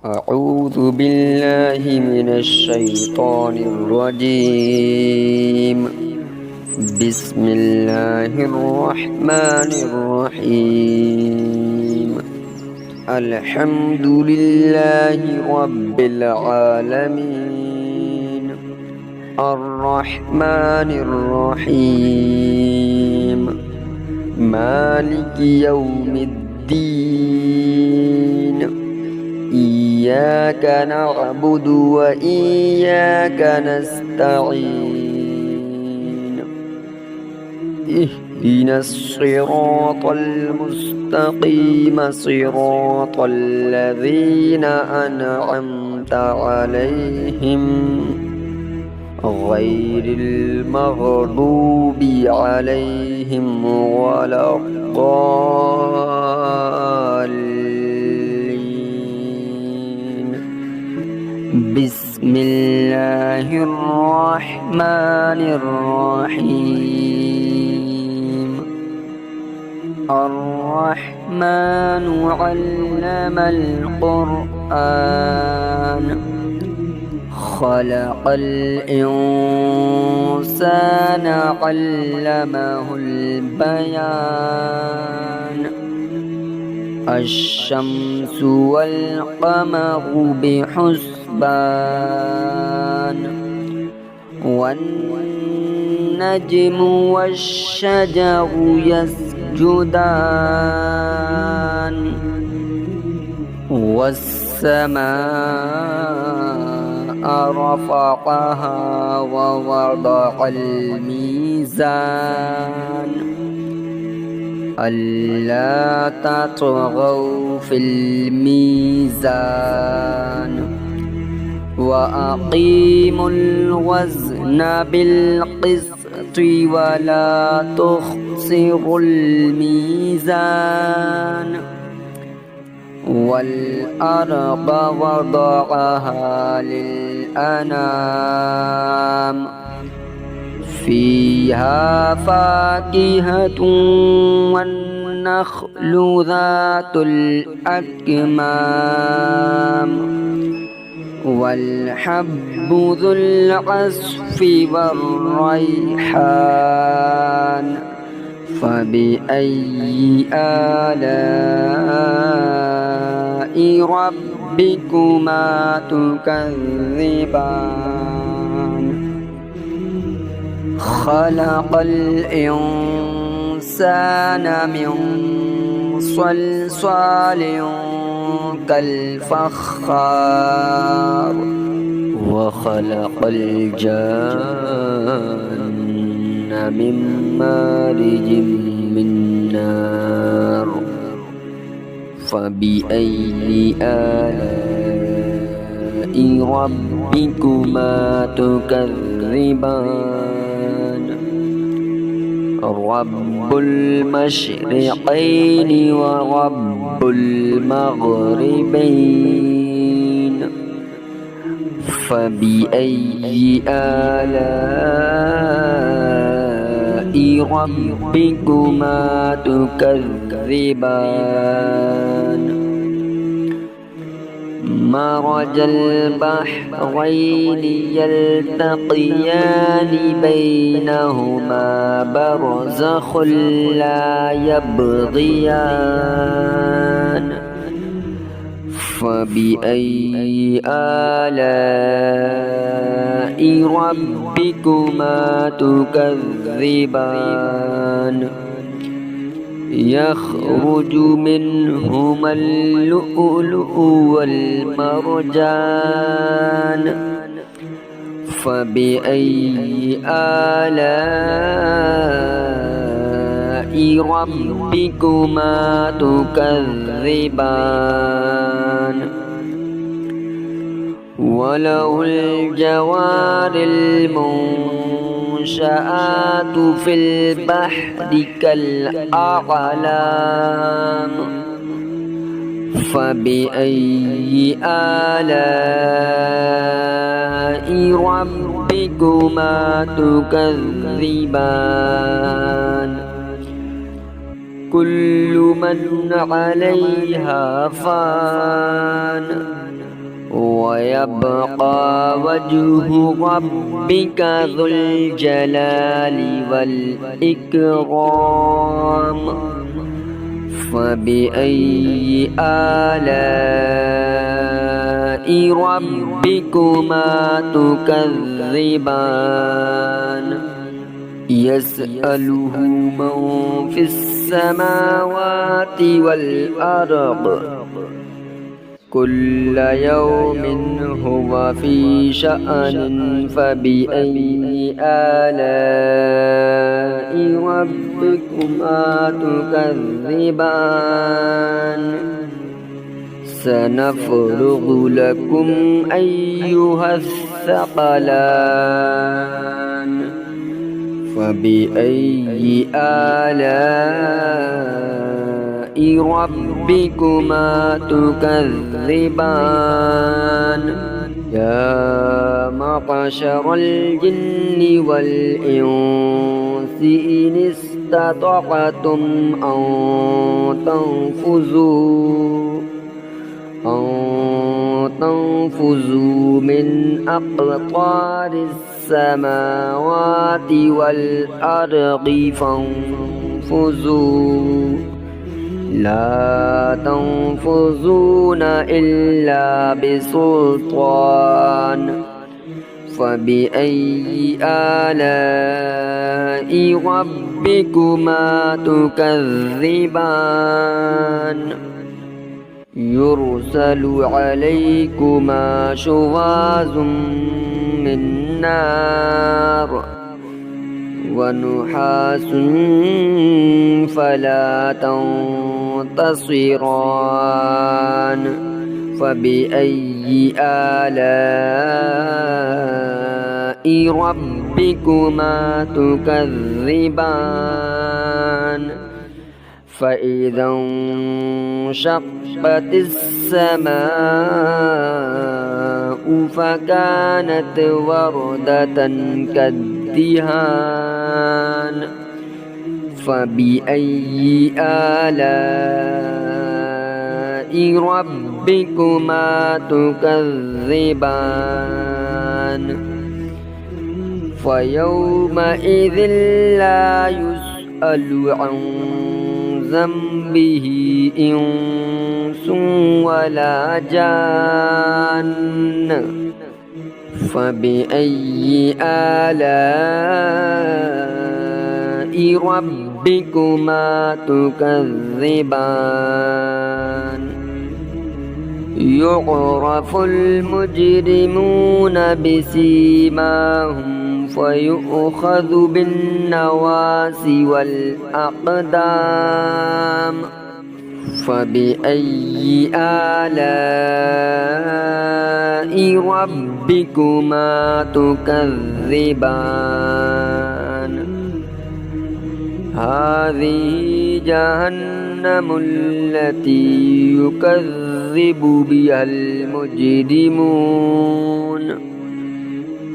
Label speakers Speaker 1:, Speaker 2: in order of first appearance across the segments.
Speaker 1: أعوذ بالله من الشيطان الرجيم. بسم الله الرحمن الرحيم. الحمد لله رب العالمين، الرحمن الرحيم، مالك يوم الدين. إياك نعبد وإياك نستعين. اهدنا الصراط المستقيم، صراط الذين أنعمت عليهم غير المغضوب عليهم ولا الضالين. بسم الله الرحمن الرحيم. الرحمن علم القرآن، خلق الإنسان علمه البيان. الشمس والقمر بحسبان، والنجم والشجر يسجدان، والسماء رفعها ووضع الميزان، ألا تطغوا في الميزان، وأقيموا الوزن بالقسط ولا تخسروا الميزان. والأرض وضعها للأنام، فيها فاكهة والنخل ذات الأكمام، والحب ذو العصف والريحان. فبأي آلاء ربكما تكذبان؟ خلق الإنسان من صلصال كالفخار، وخلق الجان من مارج من نار. فبأي آلاء ربكما تكذبان؟ رب المشرقين ورب المغربين. فبأي آلاء ربكما تكذبان؟ مرج البحرين يلتقيان بينهما برزخ لا يبغيان. فبأي آلاء ربكما تكذبان؟ يخرج منهما اللؤلؤ والمرجان. فبأي آلاء ربكما تكذبان؟ وله الجوار المنشآت في البحر كالأعلام. فبأي آلاء ربكما تكذبان؟ كل من عليها فان، ويبقى وجه ربك ذو الجلال والإكرام فبأي آلاء ربكما تكذبان يسأله من في السماوات والأرض كل يوم هو في شأن فبأي آلاء ربكما تكذبان سنفرغ لكم أيها الثقلان فبأي آلاء ربكما تكذبان يا معشر الجن والإنس إن استطعتم أن تنفذوا من أقطار السماوات والأرض فانفذوا لا تنفذون إلا بسلطان فبأي آلاء ربكما تكذبان يرسل عليكما شواظ من نار ونحاس فلا تنتصران فبأي آلاء ربكما تكذبان فإذا انشقت السماء فكانت وردة كالدهان فبأي آلاء ربكما تكذبان فيومئذ لا يسأل عن ذنبه إنس ولا جان فبأي آلاء ربكما تكذبان يعرف المجرمون بسيماهم فيؤخذ بالنواصي والأقدام فبأي آلاء ربكما تكذبان هذه جهنم التي يكذب بها المجرمون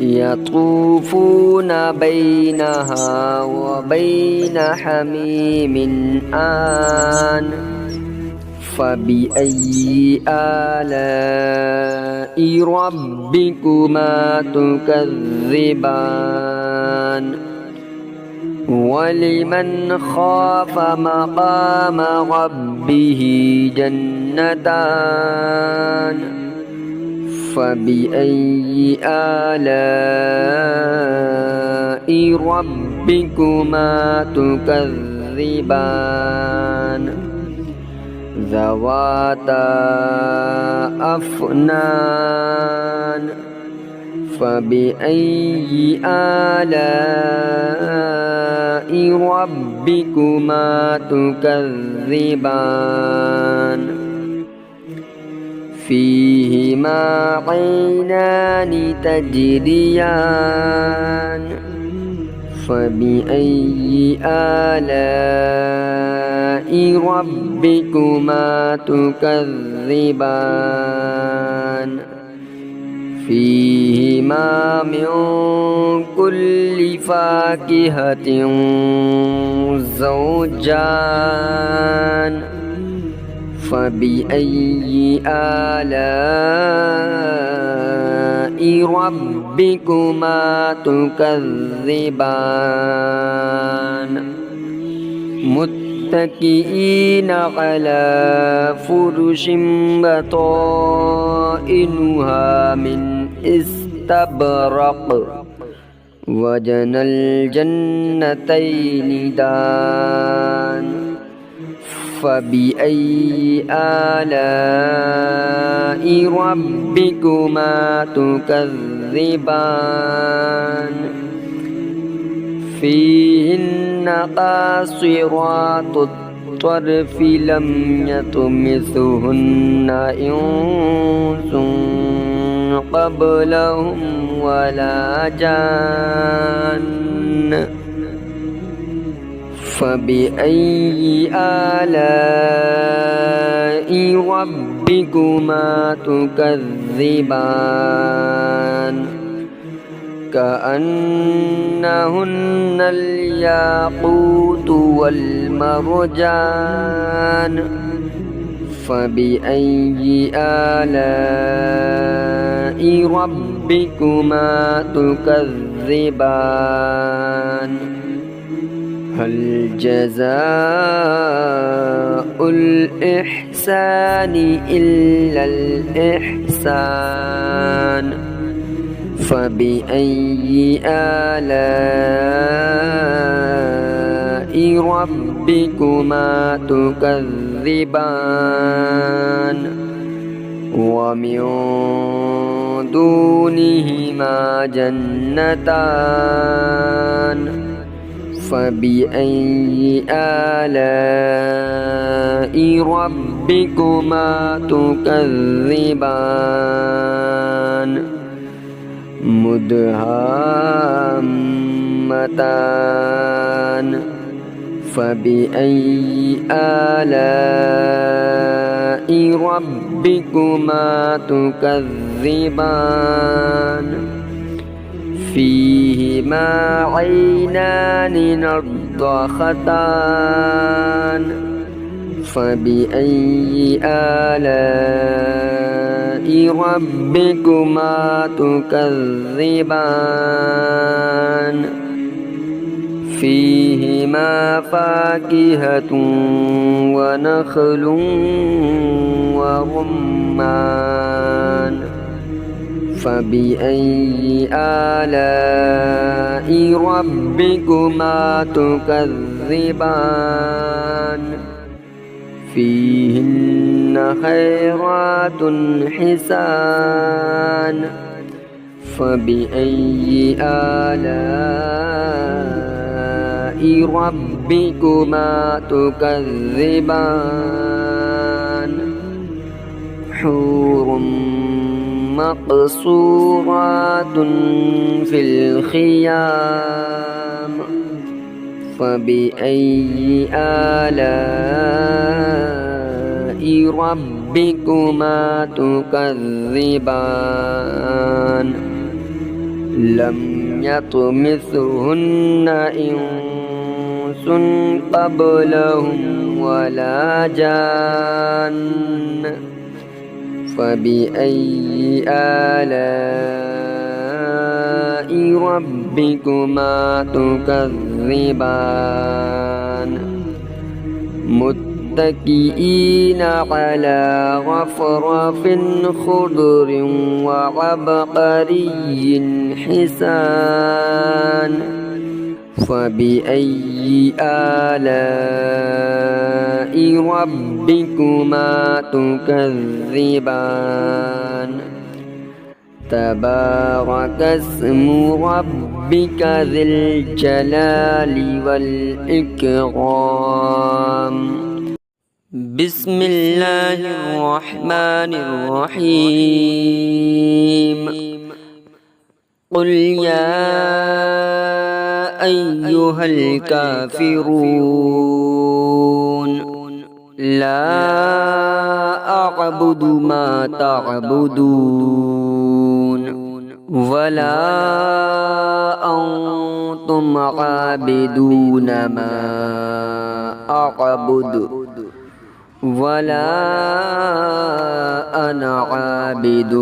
Speaker 1: يطوفون بينها وبين حميم آن فبأي آلاء ربكما تكذبان ولمن خاف مقام ربه جنتان فبأي آلاء ربكما تكذبان ذواتا أفنان فبأي آلاء ربكما تكذبان فيهما عينان تجريان فبأي آلاء ربكما تكذبان فيهما من كل فاكهة زوجان فبأي آلاء ربكما تكذبان متكئين على فرش بطائنها من استبرق وجنى الجنتين دان فبأي آلاء ربكما تكذبان فيهن قاصرات الطرف لم يطمثهن إنس قبلهم ولا جان فبأي آلاء ربكما تكذبان كأنهن الياقوت والمرجان فبأي آلاء ربكما تكذبان هل جزاء الإحسان إلا الإحسان فبأي آلاء ربكما تكذبان ومن دونهما جنتان فبأي آلاء ربكما تكذبان مدهامتان فبأي آلاء ربكما تكذبان فيهما عينان نضاختان فبأي آلاء ربكما تكذبان فيهما فاكهة ونخل ورمان فبأي آلاء ربكما تكذبان فيهن خيرات حسان فبأي آلاء ربكما تكذبان حور مقصورات في الخيام فبأي آلاء ربكما تكذبان لم يطمثهن إنس قبلهم ولا جان فبأي آلاء ربكما تكذبان متكئين على رفرف خضر وعبقري حسان فبأي آلاء ربكما تكذبان تبارك اسم ربك ذي الجلال والإكرام بسم الله الرحمن الرحيم قل يا أيها الكافرون لا أعبد ما تعبدون ولا أنتم عابدون ما أعبد ولا أنا عابد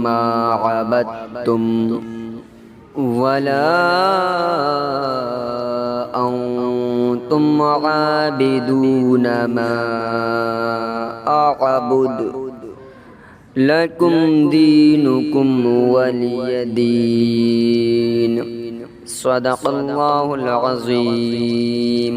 Speaker 1: ما عبدتم ولا أنتم عابدون ما أعبد لكم دينكم ولي دين. صدق الله العظيم.